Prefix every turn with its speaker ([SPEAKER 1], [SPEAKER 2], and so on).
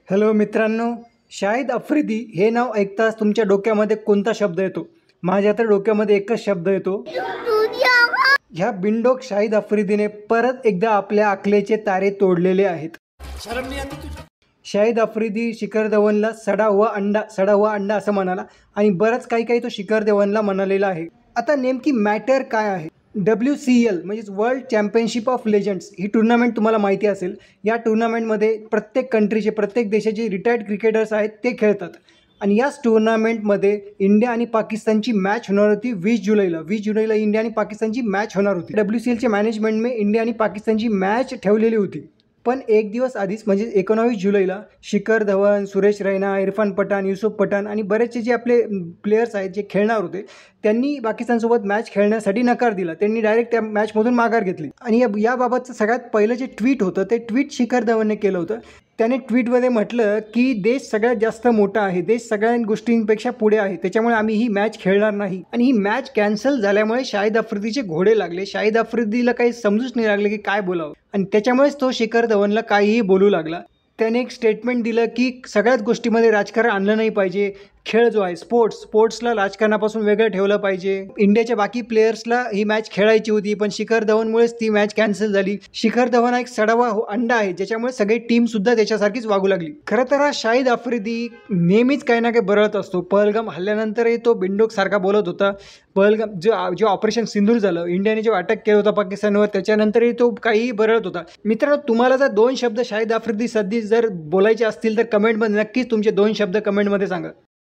[SPEAKER 1] Hello मित्रांनो, शाहिद आफ्रिदी हे नाव ऐकताच तुमच्या डोक्यामध्ये कोणता शब्द येतो? माझ्या तर डोक्यामध्ये एकच शब्द येतो. ह्या बिनडोक शाहिद आफ्रिदीने परत एकदा आपल्या अकलेचे तारे तोडलेले आहेत. शाहिद आफ्रिदी शिखर धवनला सडा हुआ अंडा असं म्हणाला आणि बरंच काही तो शिखर धवनला म्हणालेला आहे. आता नेमकी मॅटर काय आहे? WCL म्हणजेच world championship of legends he tournament तुम्हाला माहिती असेल. या टुर्नामेंटमध्ये प्रत्येक कंट्रीचे, प्रत्येक देशाचे रिटायर्ड क्रिकेटर्स आहेत ते खेळतात आणि याच टुर्नामेंटमध्ये इंडिया आणि पाकिस्तानची मॅच होणार होती 20 जुलैला इंडिया आणि पाकिस्तानची मॅच होणार होती. WCLच्या मॅनेजमेंटने इंडिया आणि पाकिस्तानची मॅच ठेवलेली होती. पण एक दिवस आधीच म्हणजे 19 जुलैला शिखर धवन, सुरेश रैना, इरफान पठाण, युसुफ पठाण आणि बरेचसे जे आपले प्लेयर्स आहेत जे खेळणार होते त्यांनी पाकिस्तानसोबत मॅच खेळण्यासाठी नकार दिला. त्यांनी डायरेक्ट त्या मॅचमधून माघार घेतली आणि याबाबतचं सगळ्यात पहिलं जे ट्विट होतं ते ट्विट शिखर धवनने केलं होतं. त्याने ट्विटमध्ये म्हटलं की देश सगळ्यात जास्त मोठा आहे, देश सगळ्या गोष्टींपेक्षा पुढे आहे, त्याच्यामुळे आम्ही ही मॅच खेळणार नाही. आणि ही मॅच कॅन्सल झाल्यामुळे शाहिद आफ्रिदीचे घोडे लागले. शाहिद आफ्रिदीला काही समजूच नाही लागले की काय बोलावं आणि त्याच्यामुळेच तो शिखर धवनला काहीही बोलू लागला. त्याने एक स्टेटमेंट दिलं की सगळ्याच गोष्टीमध्ये राजकारण आणलं नाही पाहिजे. खेळ जो आहे स्पोर्ट्सला राजकारणापासून वेगळं ठेवलं पाहिजे. इंडियाच्या बाकी प्लेयर्सला ही मॅच खेळायची होती पण शिखर धवनमुळेच ती मॅच कॅन्सल झाली. शिखर धवन हा एक सडावा अंडा आहे ज्याच्यामुळे सगळी टीमसुद्धा त्याच्यासारखीच वागू लागली. खरं तर हा शाहिद आफ्रिदी नेहमीच काही ना काही बरळत असतो. पहलगाम हल्ल्यानंतरही तो बिनडोक सारखा बोलत होता. पहलगाम जो ऑपरेशन सिंदूर झालं, इंडियाने जो अटॅक केला होता पाकिस्तानवर, त्याच्यानंतरही तो काहीही बरळत होता. मित्रांनो, तुम्हाला जर 2 शब्द शाहिद आफ्रिदी सध्या जर बोलायचे असतील तर कमेंटमध्ये नक्कीच तुमचे 2 शब्द कमेंटमध्ये सांगा.